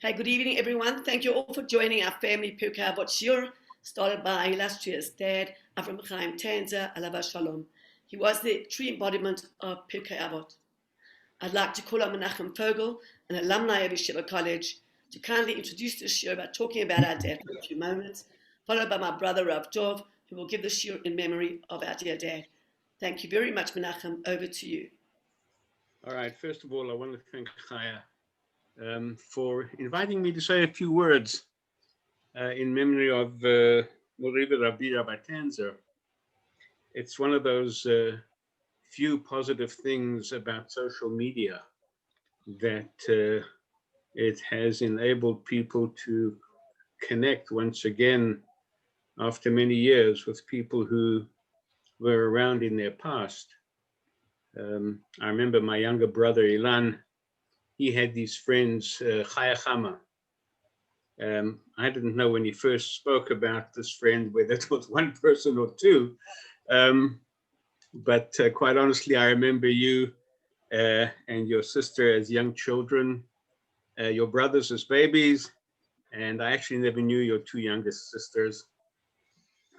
Hi, good evening, everyone. Thank you all for joining our family Pirkei shiur, started by illustrious dad, Avraham Chaim Tanzer, Alav Shalom. He was the true embodiment of Pirkei Avos. I'd like to call on Menachem Fogel, an alumni of Yeshiva College, to kindly introduce the shiur by talking about our dad for a few moments, followed by my brother Rav Dov, who will give the shiur in memory of our dear dad. Thank you very much, Menachem. Over to you. All right. First of all, I want to thank Chaim for inviting me to say a few words in memory of Morivi Rabbi Tanzer. It's one of those few positive things about social media that it has enabled people to connect once again after many years with people who were around in their past. I remember my younger brother Ilan. He had these friends, Chaya. I didn't know when he first spoke about this friend whether it was one person or two, but quite honestly, I remember you and your sister as young children, your brothers as babies, and I actually never knew your two youngest sisters.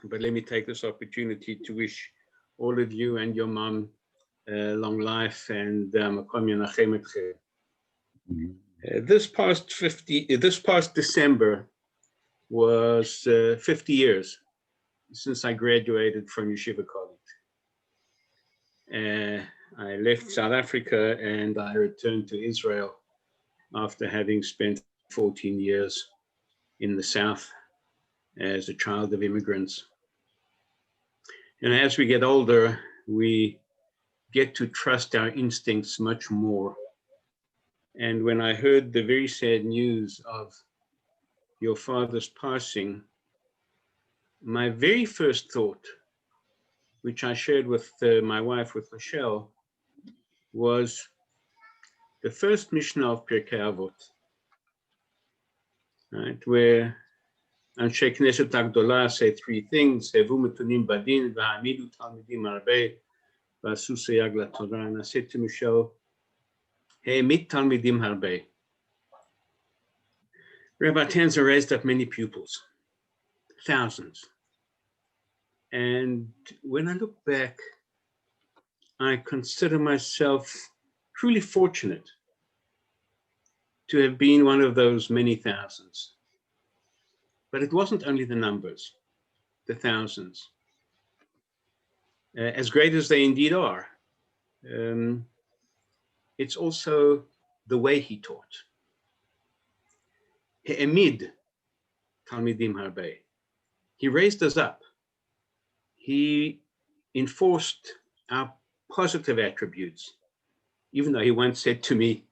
But let me take this opportunity to wish all of you and your mom long life and makom yenachem etchem. This past December was 50 years since I graduated from Yeshiva College. I left South Africa and I returned to Israel after having spent 14 years in the South as a child of immigrants. And as we get older, we get to trust our instincts much more. And when I heard the very sad news of your father's passing, my very first thought, which I shared with my wife, with Michelle, was the first Mishna of Pirkei Avot, right, where Anshe Knesset Agdola say three things: Hevu metunim badin, v'hamidu talmidim harbe, v'asu seyag laTorah. And I said to Michelle, He'emit talmidim harbe. Rabbi Tanzer raised up many pupils, thousands. And when I look back, I consider myself truly fortunate to have been one of those many thousands. But it wasn't only the numbers, the thousands. As great as they indeed are, it's also the way he taught. He'emid talmidim harbe. He raised us up. He enforced our positive attributes, even though he once said to me,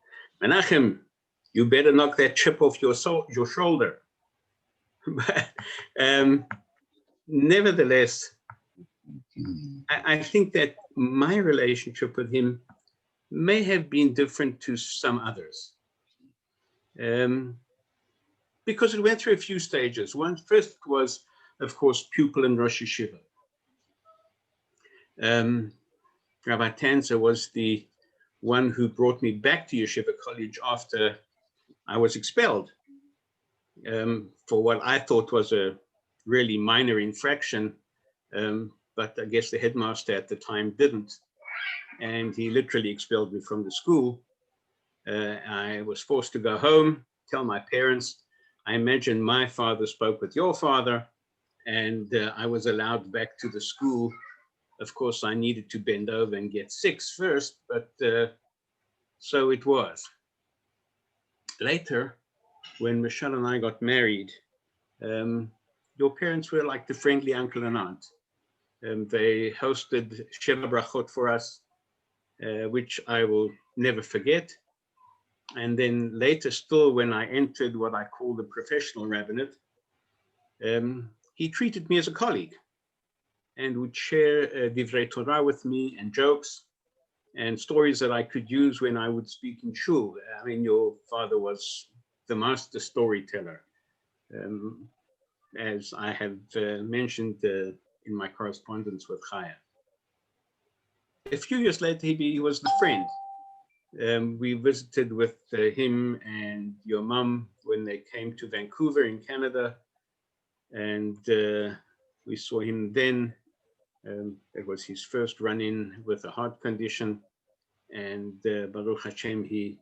Menachem, you better knock that chip off your shoulder. But nevertheless, I think that my relationship with him may have been different to some others. Because it went through a few stages. One first was, of course, pupil in Rosh Yeshiva. Rabbi Tanzer was the one who brought me back to Yeshiva College after I was expelled for what I thought was a really minor infraction, but I guess the headmaster at the time didn't. And he literally expelled me from the school. I was forced to go home, tell my parents. I imagine my father spoke with your father, and I was allowed back to the school. Of course, I needed to bend over and get 6 first, but so it was. Later, when Michelle and I got married, your parents were like the friendly uncle and aunt. They hosted Sheva Brachot for us, which I will never forget. And then later still, when I entered what I call the professional rabbinate, he treated me as a colleague and would share divrei Torah with me and jokes and stories that I could use when I would speak in shul. I mean, your father was the master storyteller, as I have mentioned in my correspondence with Chaim. A few years later, he was the friend We visited with him and your mum when they came to Vancouver in Canada, and we saw him then. It was his first run-in with a heart condition, and Baruch Hashem, he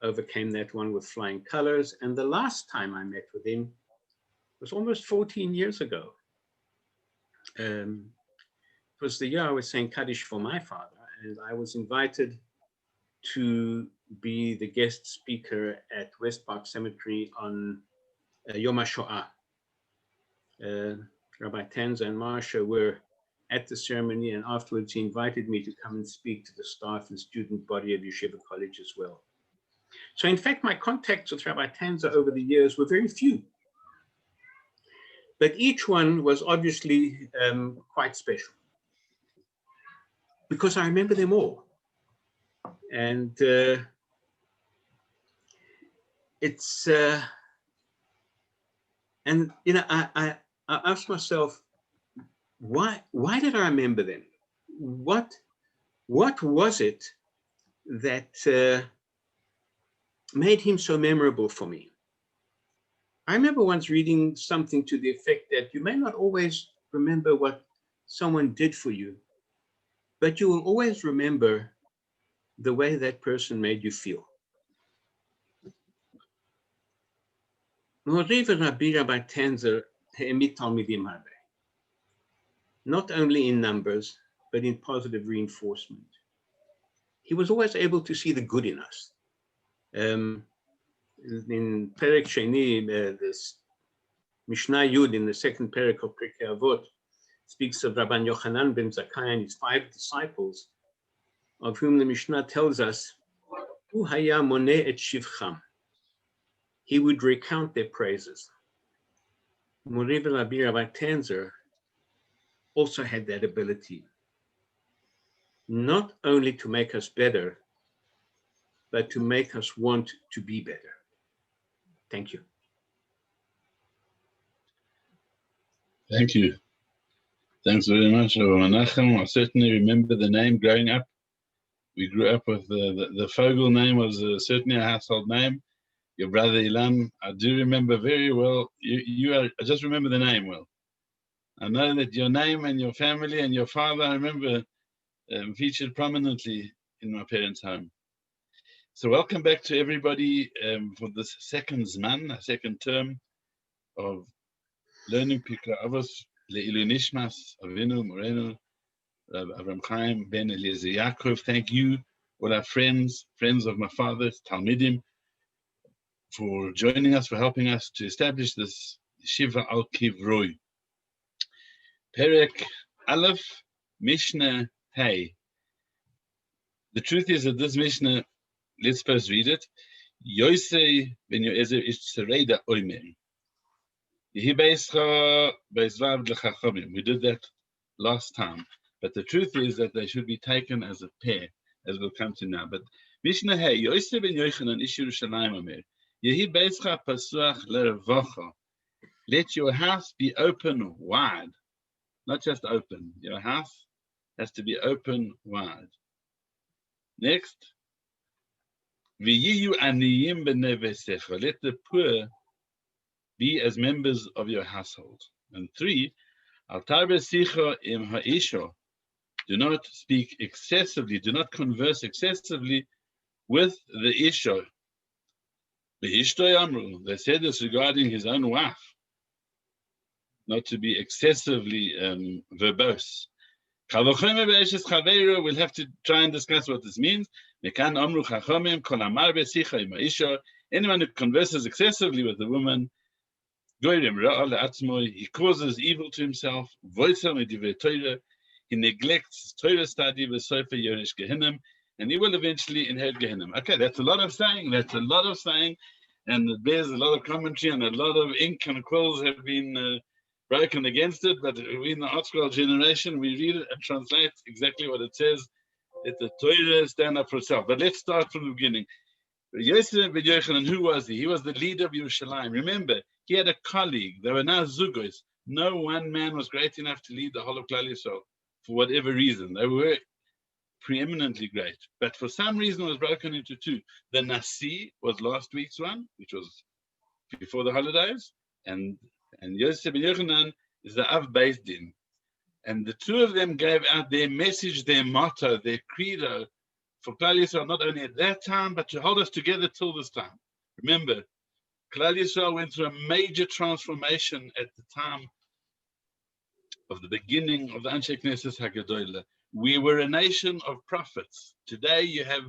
overcame that one with flying colors. And the last time I met with him was almost 14 years ago. It was the year I was saying Kaddish for my father, and I was invited to be the guest speaker at West Park Cemetery on Yom HaShoah. Rabbi Tanzer and Marsha were at the ceremony, and afterwards he invited me to come and speak to the staff and student body of Yeshiva College as well. So in fact, my contacts with Rabbi Tanzer over the years were very few. But each one was obviously quite special, because I remember them all. And it's, and you know, I asked myself, why did I remember them? What was it that made him so memorable for me? I remember once reading something to the effect that you may not always remember what someone did for you, but you will always remember the way that person made you feel. Rabbi Tanzer העמיד תלמידים הרבה. Not only in numbers, but in positive reinforcement. He was always able to see the good in us. In Perek Sheni, this Mishna Yud in the second Perek of Pirkei Avot speaks of Rabban Yochanan ben Zakkai and his 5 disciples, of whom the Mishnah tells us, Hu haya moneh et shivcham. He would recount their praises. Mori Rabbi Tanzer also had that ability, not only to make us better, but to make us want to be better. Thank you. Thank you. Thanks very much, Rabbi Menachem. I certainly remember the name growing up. We grew up with the Fogel name was certainly a household name. Your brother Ilan, I do remember very well. I just remember the name well. I know that your name and your family and your father, I remember, featured prominently in my parents' home. So welcome back to everybody for this second term of learning Pirkei Avos Le'ilu Nishmas Avinu Morenu Avraham Chaim Ben Eliezer Yaakov. Thank you, all our friends of my father's Talmidim, for joining us, for helping us to establish this Yeshiva al Kivroi. Perek Aleph, Mishna Hey. The truth is that this Mishnah, let's first read it. Yose ben Yoezer ish Tzereida oimer. Yehi beischa beisvav l'chachamim. We did that last time, but the truth is that they should be taken as a pair, as we'll come to now. But Mishna Hey, Yose ben Yochanan ish Yerushalayim omer. Yehi beischa pasuach lerevacha. Let your house be open wide. Not just open. Your house has to be open wide. Next. V'yiyu aniyim b'nei veisecha. Let the poor be as members of your household. And 3. Al tarbe sicha im ha'isha. Do not speak excessively. Do not converse excessively with the isha. V'ishtoi amru. They said this regarding his own wife. Not to be excessively verbose. We'll have to try and discuss what this means. Anyone who converses excessively with the woman, he causes evil to himself. He neglects Torah study, and he will eventually inherit Gehinnom. Okay, that's a lot of saying. And it bears a lot of commentary, and a lot of ink and quills have been broken against it, but we in the ArtScroll generation, we read it and translate exactly what it says. Let the Torah stand up for itself. But let's start from the beginning. Yose ben Yochanan, who was he? He was the leader of Yerushalayim. Remember, he had a colleague. There were now zugos. No one man was great enough to lead the whole of Klal Yisrael for whatever reason. They were preeminently great, but for some reason it was broken into two. The Nasi was last week's one, which was before the holidays, and Yose and Yochanan is the Av Beis Din. And the two of them gave out their message, their motto, their credo for Klal Yisrael, not only at that time, but to hold us together till this time. Remember, Klal Yisrael went through a major transformation at the time of the beginning of the Anshe Knesset HaGadolah. We were a nation of prophets. Today you have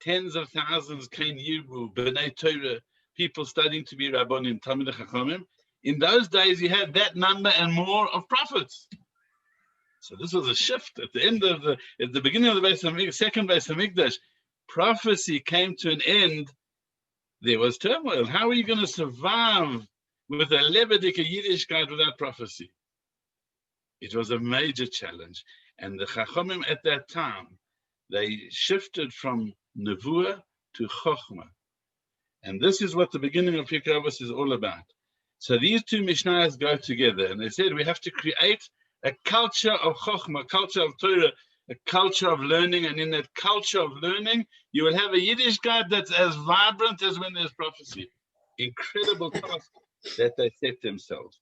tens of thousands, Kain Yibu, B'nai Torah, people studying to be Rabbanim, Talmidei Chachamim. In those days you had that number and more of prophets. So this was a shift at the end of at the beginning of the second Beis Hamikdash. Prophecy came to an end. There was turmoil. How are you going to survive with a Levitic, a Yiddishkeit without prophecy? It was a major challenge. And the Chachamim at that time, they shifted from Nevuah to Chochmah. And this is what the beginning of Pirkei Avos is all about. So these two Mishnahs go together, and they said we have to create a culture of Chochmah, a culture of Torah, a culture of learning, and in that culture of learning, you will have a Yiddishkeit that's as vibrant as when there's prophecy. Incredible task that they set themselves.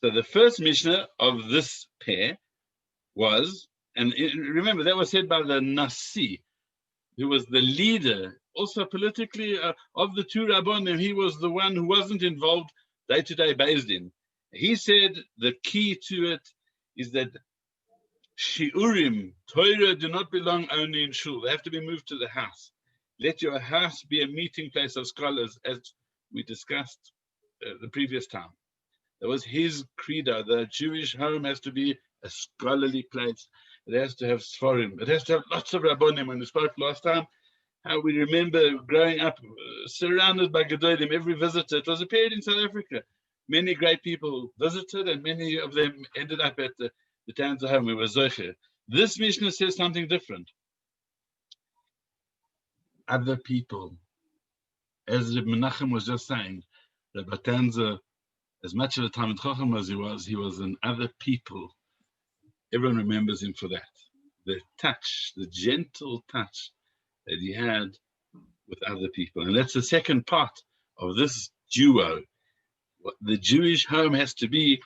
So the first Mishnah of this pair was, and remember that was said by the Nasi, who was the leader, also politically, of the two Rabbanim. He was the one who wasn't involved day-to-day Beis Din. He said the key to it is that shiurim, Torah, do not belong only in shul. They have to be moved to the house. Let your house be a meeting place of scholars, as we discussed the previous time. That was his credo. The Jewish home has to be a scholarly place. It has to have sforim. It has to have lots of rabbonim. When we spoke last time, how we remember growing up surrounded by Gedolim, every visitor. It was a period in South Africa. Many great people visited, and many of them ended up at the Tanzer home. We were Zocher. This Mishnah says something different. Other people, as Reb Menachem was just saying, Rabbi Tanzer, as much of a Talmid Chacham as he was an other people. Everyone remembers him for that. The touch, the gentle touch that he had with other people. And that's the second part of this duo. The Jewish home has to be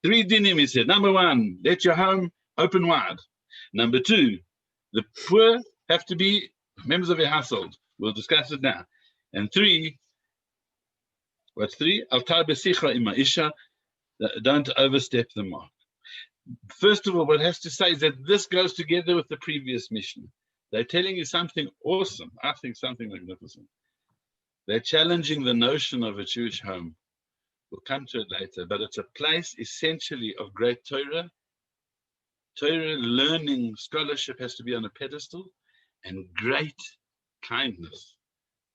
3 dinim, he said. Number 1, let your home open wide. Number 2, the poor have to be members of your household. We'll discuss it now. And 3, what's 3? Altar besicha ima isha, don't overstep the mark. First of all, what it has to say is that this goes together with the previous Mishnah. They're telling you something awesome. I think something magnificent. They're challenging the notion of a Jewish home. We'll come to it later, but it's a place essentially of great Torah. Torah learning, scholarship has to be on a pedestal, and great kindness.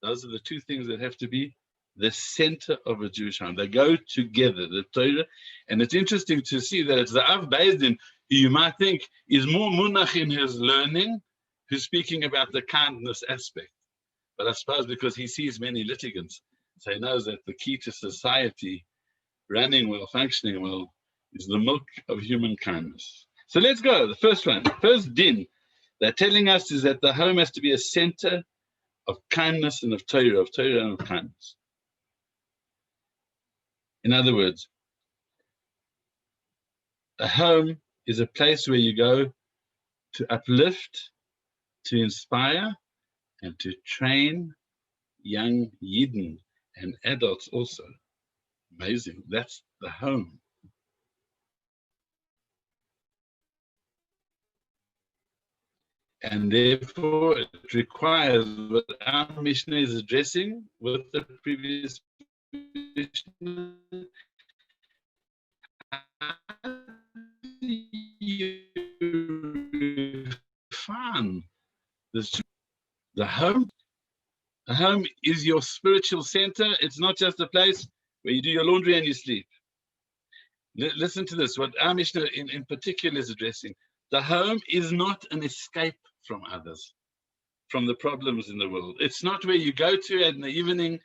Those are the two things that have to be the center of a Jewish home. They go together, the Torah. And it's interesting to see that it's the Av Beis Din, who you might think is more munach in his learning, who's speaking about the kindness aspect. But I suppose because he sees many litigants, so he knows that the key to society running well, functioning well, is the milk of human kindness. So let's go. The first one, first din, they're telling us is that the home has to be a center of kindness and of Torah and of kindness. In other words, a home is a place where you go to uplift, to inspire, and to train young Yidden and adults also. Amazing. That's the home. And therefore, it requires what our Mishna is addressing with the previous Mishna. Fun. The home. The home is your spiritual center. It's not just a place where you do your laundry and you sleep. Listen to this, what our Mishna in particular is addressing. The home is not an escape from others, from the problems in the world. It's not where you go to in the evening,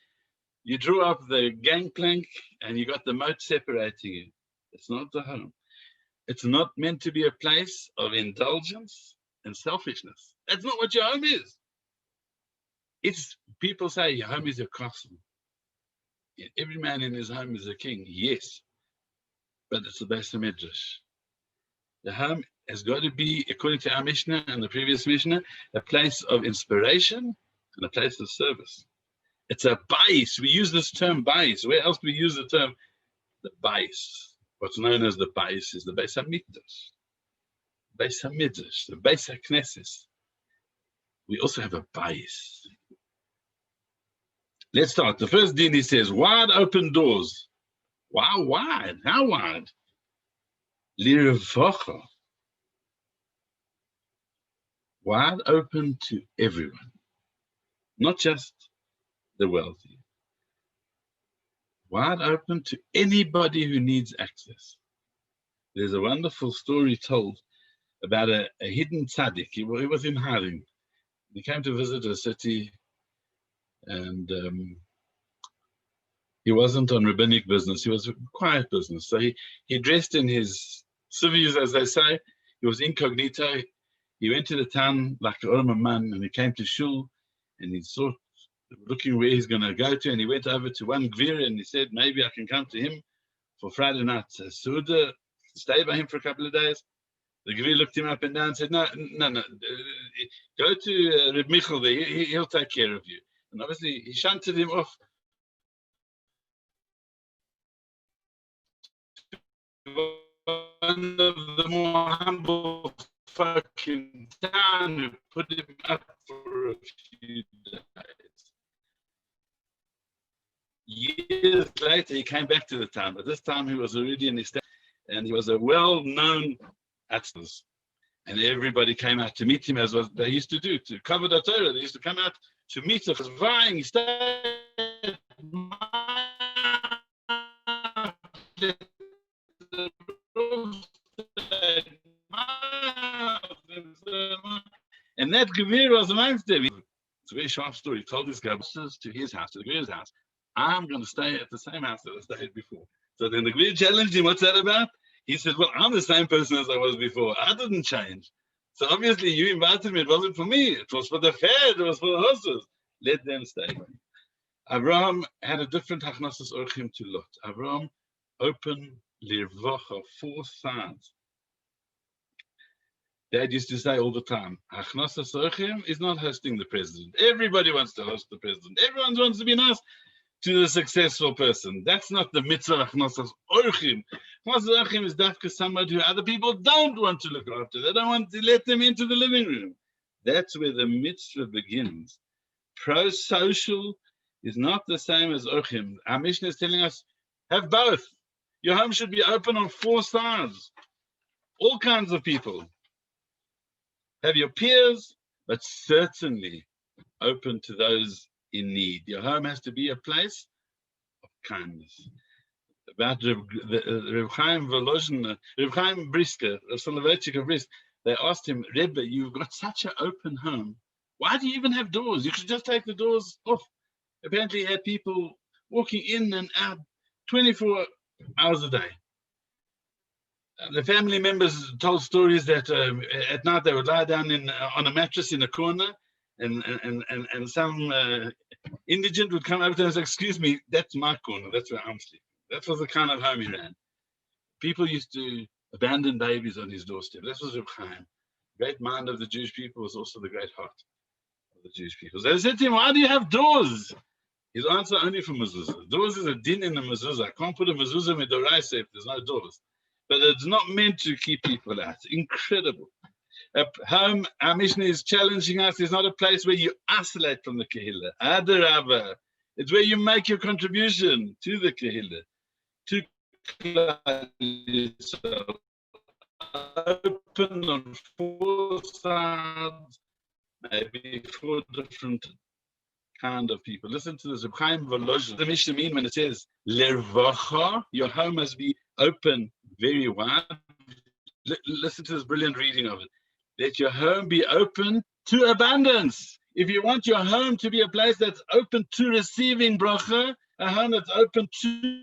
you drew up the gangplank and you got the moat separating you. It's not the home. It's not meant to be a place of indulgence. and selfishness. That's not what your home is. It's, people say your home is a castle. Every man in his home is a king. Yes, but it's a Beis Midrash. The home has got to be, according to our Mishna and the previous Mishna, a place of inspiration and a place of service. It's a bais. We use this term bais. Where else do we use the term? The bais. What's known as the bais is the Beis HaMikdash, Beis HaMidrash, the Beis HaKnesses. We also have a bais. Let's start. The first din, he says, wide open doors. Wow, wide. How wide? Lirevacha. Wide open to everyone, not just the wealthy. Wide open to anybody who needs access. There's a wonderful story told about a hidden tzaddik. He was in Harim. He came to visit a city, and he wasn't on rabbinic business. He was quiet business. So he dressed in his civvies, as they say. He was incognito. He went to the town like a Orma man, and he came to shul, and he saw, looking where he's going to go to, and he went over to one gvir, and he said, maybe I can come to him for Friday night Suda, stay by him for a couple of days. The gvir looked him up and down and said, no, go to Reb Michal there, he'll take care of you. And obviously, he shunted him off. One of the more humble folk in town who put him up for a few days. Years later, he came back to the town, but this time he was already in his town, and he was a well-known atzmos. And everybody came out to meet him, as what they used to do, to cover the Torah. They used to come out to meet him. He was vying, he stayed. And that Gevir was amongst them. It's a very sharp story. He told this guy to his house, to the Gevir's house, I'm going to stay at the same house that I stayed before. So then the Gevir challenged him, what's that about? He said, well, I'm the same person as I was before. I didn't change. So obviously you invited me. It wasn't for me. It was for the fair. It was for the horses. Let them stay. Avraham had a different hachnasos orchim to Lot. Avraham opened lirvacha, 4 sides. Dad used to say all the time, hachnasos orchim is not hosting the president. Everybody wants to host the president. Everyone wants to be nice to the successful person. That's not the mitzvah hachnasos orchim. Hachnasos orchim is dafka somebody who other people don't want to look after. They don't want to let them into the living room. That's where the mitzvah begins. Pro-social is not the same as orchim. Our Mishna is telling us, have both. Your home should be open on 4 sides. All kinds of people. Have your peers, but certainly open to those in need. Your home has to be a place of kindness. About Reb Chaim Volozhin, Reb Chaim Brisker, Reb Soloveitchik of Brisk, they asked him, Rebbe, you've got such an open home. Why do you even have doors? You should just take the doors off. Apparently he had people walking in and out 24 hours a day. The family members told stories that at night they would lie down on a mattress in a corner, and some indigent would come over to them and say, excuse me, that's my corner, that's where I'm sleeping. That was the kind of home he ran. People used to abandon babies on his doorstep. This was Reb Chaim. Great mind of the Jewish people was also the great heart of the Jewish people. So they said to him, why do you have doors? His answer, only for mezuzah. Doors is a din in the mezuzah. I can't put a mezuzah with the rice if there's no doors. But it's not meant to keep people out. Incredible. A home, our Mishna is challenging us, is not a place where you isolate from the Kehillah. Adarabah. It's where you make your contribution to the Kehillah. To yourself. Open on 4 sides, maybe 4 different kind of people. Listen to this. Chaim Volozhin. The Mishna mean when it says lervacha, your home must be open very wide. Listen to this brilliant reading of it. Let your home be open to abundance. If you want your home to be a place that's open to receiving bracha, a home that's open to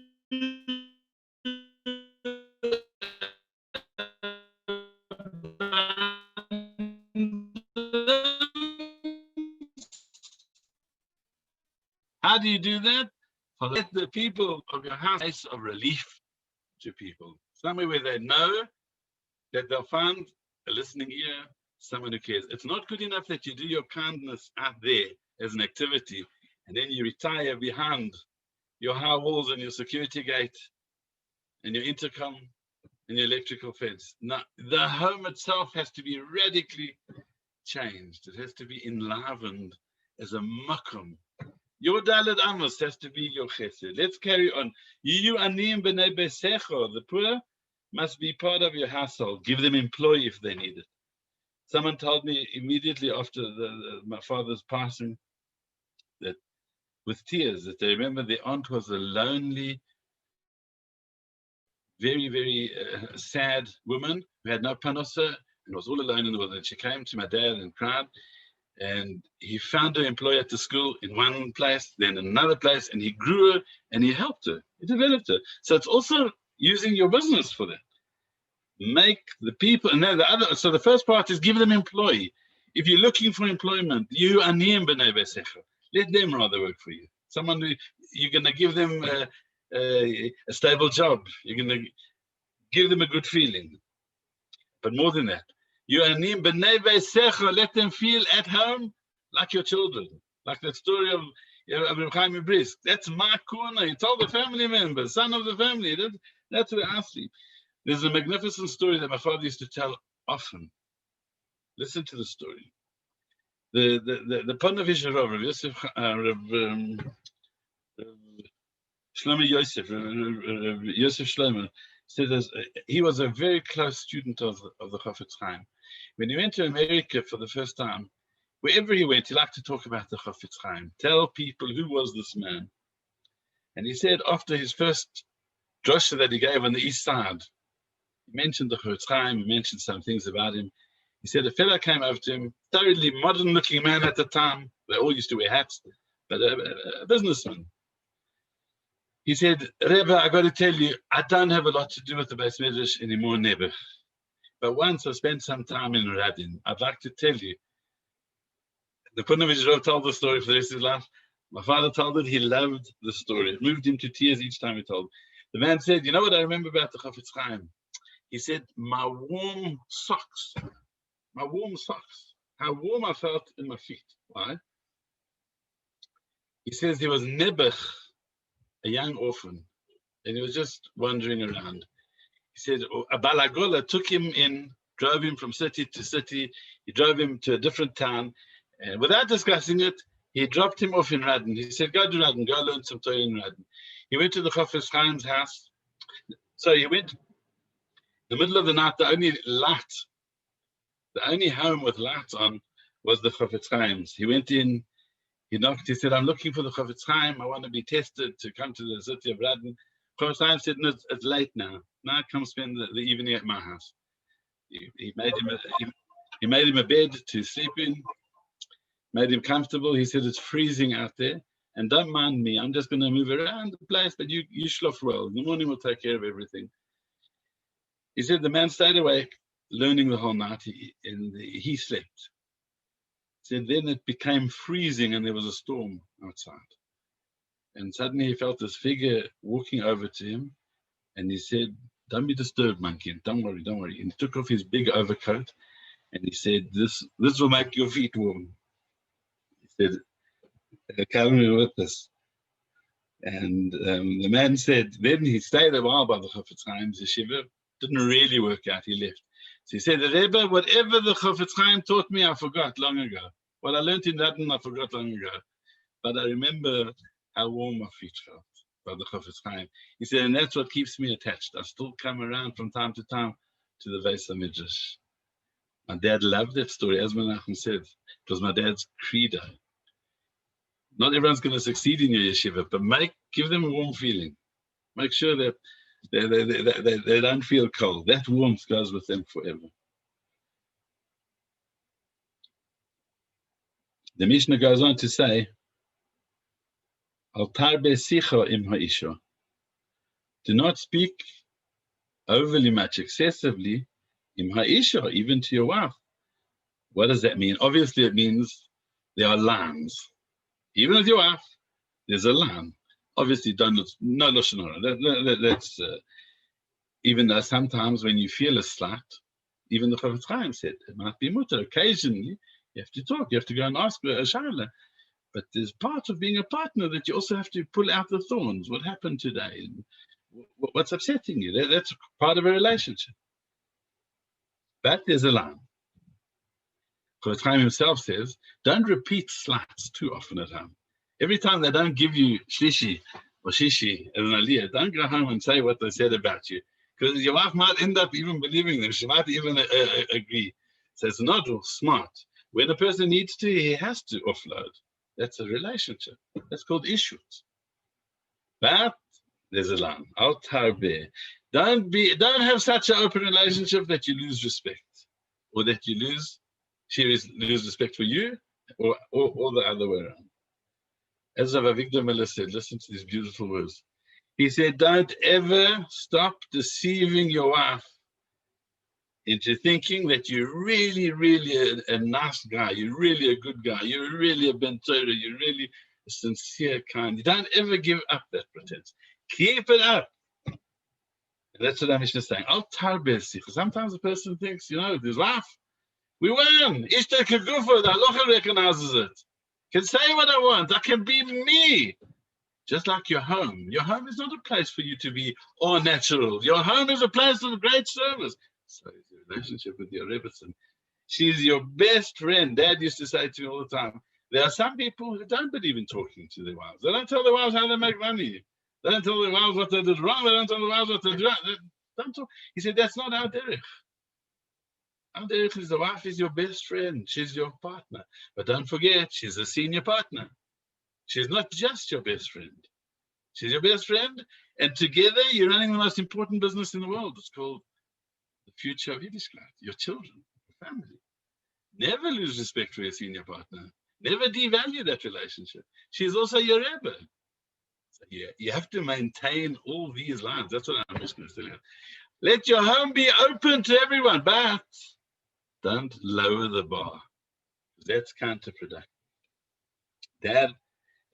How do you do that? Let the people of your house place of relief to people. Somewhere where they know that they'll find a listening ear, someone who cares. It's not good enough that you do your kindness out there as an activity, and then you retire behind your high walls and your security gate and your intercom and your electrical fence. No, the home itself has to be radically changed. It has to be enlivened as a makom. Your Dalet Amos has to be your chesed. Let's carry on. You anim b'nei besecho. The poor must be part of your household. Give them employ if they need it. Someone told me immediately after my father's passing that with tears that they remember their aunt was a lonely, very, very sad woman who had no panosa and was all alone in the world. And she came to my dad and cried. And he found her employee at the school in one place, then another place, and he grew her and he helped her. He developed her. So it's also using your business for that. Make the people, and then the other. So the first part is give them employee. If you're looking for employment, you aniyim b'nei besecha. Let them rather work for you. Someone who you're going to give them a stable job. You're going to give them a good feeling. But more than that, you anim b'nei besecha. Let them feel at home like your children, like the story of Chaim. That's my corner. He told the family members, son of the family. That's where I sleep. There's a magnificent story that my father used to tell often. Listen to the story. The Ponevezh Rav Yosef, Shlomo Yosef, Yosef Shlomo, said he was a very close student of the Chafetz Chaim. When he went to America for the first time, wherever he went, he liked to talk about the Chafetz Chaim, tell people who was this man. And he said after his first drosha that he gave on the east side, he mentioned the Chafetz Chaim, he mentioned some things about him. He said a fellow came over to him, thoroughly modern-looking man at the time. They all used to wear hats, but a businessman. He said, Rebbe, I got to tell you, I don't have a lot to do with the Beis Midrash anymore, never. But once I spent some time in Radin, I'd like to tell you. The Ponevezh Rav told the story for the rest of his life. My father told it. He loved the story. It moved him to tears each time he told it. The man said, you know what I remember about the Chafetz Chaim? He said, my warm socks, how warm I felt in my feet. Why? He says there was Nebuch, a young orphan, and he was just wandering around. He said a Balagola took him in, drove him from city to city. He drove him to a different town, and without discussing it, he dropped him off in Radin. He said, go to Radin, go learn some Torah in Radin. He went to the Chafetz Chaim's house. So he went in the middle of the night. The only home with lights on was the Chafetz Chaim's. He went in, he knocked, he said, I'm looking for the Chafetz Chaim. I want to be tested to come to the city of Radin. Chafetz Chaim said, no, it's late now. Now come spend the evening at my house. He made him a bed to sleep in, made him comfortable. He said, it's freezing out there. And don't mind me. I'm just going to move around the place, but you schlaf well. In the morning, we'll take care of everything. He said the man stayed awake, learning the whole night. He slept. He said then it became freezing and there was a storm outside. And suddenly he felt this figure walking over to him. And he said, don't be disturbed, my kid. Don't worry, don't worry. And he took off his big overcoat and he said, this will make your feet warm. He said, come with this. And the man said, then he stayed a while by the Chafetz Chaim's yeshiva. Didn't really work out. He left. So he said, Rebbe, whatever the Chafetz Chaim taught me, I forgot long ago. What I learned in Latin, I forgot long ago. But I remember how warm my feet felt by the Chafetz Chaim. He said, and that's what keeps me attached. I still come around from time to time to the Beis Midrash. My dad loved that story. As Menachem said, it was my dad's credo. Not everyone's going to succeed in your yeshiva, but give them a warm feeling. Make sure that they don't feel cold. That warmth goes with them forever. The Mishna goes on to say, Al tarbe sicha im ha'isha. Do not speak overly much, excessively, im ha'isha, even to your wife. What does that mean? Obviously, it means there are lines. Even with your wife, there's a line. Obviously, no lashon hara. That's even though sometimes when you feel a slight, even the Chaim said it might be mutter. Occasionally, you have to talk. You have to go and ask a shaila. But there's part of being a partner that you also have to pull out the thorns. What happened today? What's upsetting you? That's part of a relationship. But there's a line. Chaim himself says, don't repeat slights too often at home. Every time they don't give you shlishi or shishi as an aliyah, don't go home and say what they said about you. Because your wife might end up even believing them. She might even agree. So it's not smart. When a person needs to, he has to offload. That's a relationship. That's called issues. But there's a line. Al tarbeh. Don't have such an open relationship that you lose respect, or that you lose respect for you, or the other way around. As Rav Avigdor Miller said, listen to these beautiful words. He said, don't ever stop deceiving your wife into thinking that you're really, really a nice guy, you're really a good guy, you're really a ben Torah, you're really a sincere, kind. You don't ever give up that pretense. Keep it up. And that's what our Mishna is saying. Sometimes a person thinks, his wife, we won. Ishtar Kegufo, the halacha recognizes it. Can say what I want. I can be me. Just like your home. Your home is not a place for you to be all natural. Your home is a place of great service. So is your relationship with your Rebbetzin. She's your best friend. Dad used to say to me all the time, there are some people who don't believe in talking to their wives. They don't tell their wives how they make money. They don't tell their wives what they did wrong. They don't tell their wives what they did right. They don't talk. He said, that's not our derech. Our derech is the wife is your best friend. She's your partner. But don't forget, she's a senior partner. She's not just your best friend. She's your best friend. And together, you're running the most important business in the world. It's called the future of Yiddishkeit, your children, your family. Never lose respect for your senior partner. Never devalue that relationship. She's also your Rebbe. So you have to maintain all these lines. That's what I'm just going to tell you. Let your home be open to everyone, but don't lower the bar. That's counterproductive. Dad,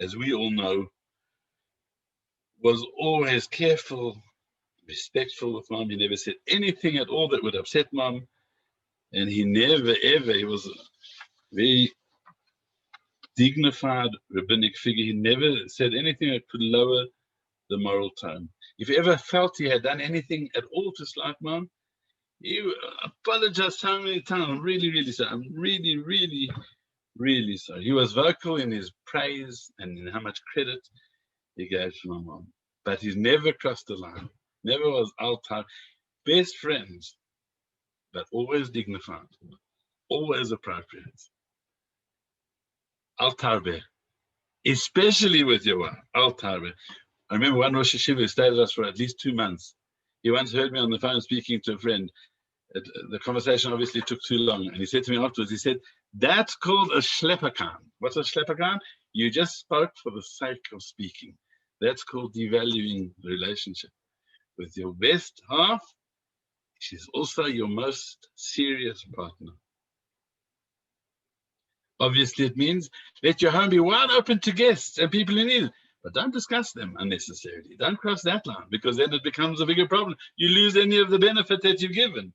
as we all know, was always careful, respectful with Mom. He never said anything at all that would upset Mom. And he never, ever, he was a very dignified rabbinic figure. He never said anything that could lower the moral tone. If he ever felt he had done anything at all to slight Mom, he apologized so many times. I'm really, really sorry. I'm really, really, really sorry. He was vocal in his praise and in how much credit he gave to my mom. But he's never crossed the line. Never was altar. Best friends, but always dignified. Always appropriate. Altarbe. Especially with your wife. Altarbe. I remember one Rosh Yeshiva who stayed with us for at least 2 months. He once heard me on the phone speaking to a friend. The conversation obviously took too long. And he said to me afterwards, he said, that's called a shlepakan. What's a shlepakan? You just spoke for the sake of speaking. That's called devaluing the relationship. With your best half, she's also your most serious partner. Obviously, it means let your home be wide open to guests and people in need. But don't discuss them unnecessarily. Don't cross that line, because then it becomes a bigger problem. You lose any of the benefit that you've given.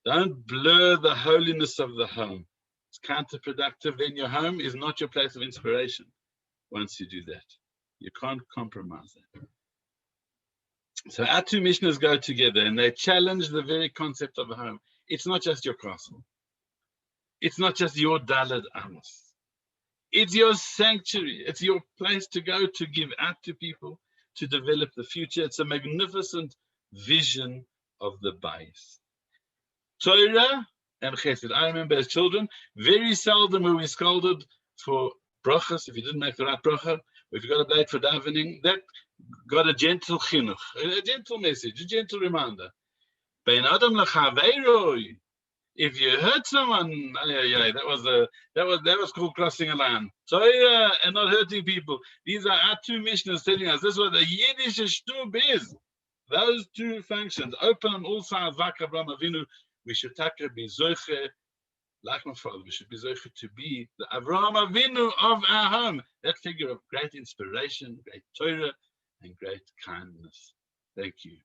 Don't blur the holiness of the home. It's counterproductive. Then your home is not your place of inspiration. Once you do that, you can't compromise that. So our two Mishnas go together and they challenge the very concept of a home. It's not just your castle. It's not just your Daled Amos. It's your sanctuary. It's your place to go to give out to people, to develop the future. It's a magnificent vision of the Bais. Torah and Chesed. I remember as children, very seldom were we scolded for brachas, if you didn't make the right bracha, or if you got a blade for davening. That got a gentle chinuch, a gentle message, a gentle reminder. Bein adam lechaveiroi. If you hurt someone, that was called crossing a line. Torah and not hurting people. These are our two Mishnas telling us this is what the Yiddish shtub is. Those two functions, open on all sides, like Avraham Avinu, we should be zoche like my father, we should be zocher to be the Avraham Avinu of our home, that figure of great inspiration, great Torah, and great kindness. Thank you.